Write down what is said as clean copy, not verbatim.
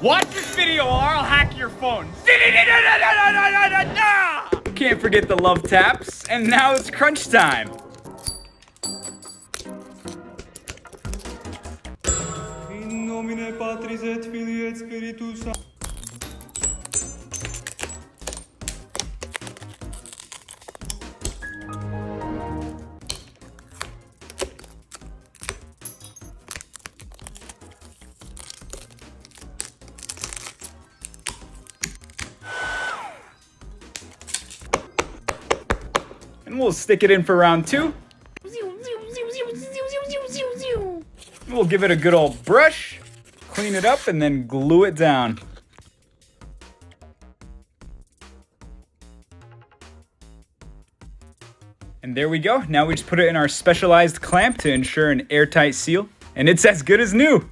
Watch this video or I'll hack your phone. Can't forget the love taps. And now it's crunch time. In nomine Patris et Filii et Spiritus Sancti. And we'll stick it in for round 2. We'll give it a good old brush, clean it up, and then glue it down. And there we go. Now we just put it in our specialized clamp to ensure an airtight seal. And it's as good as new.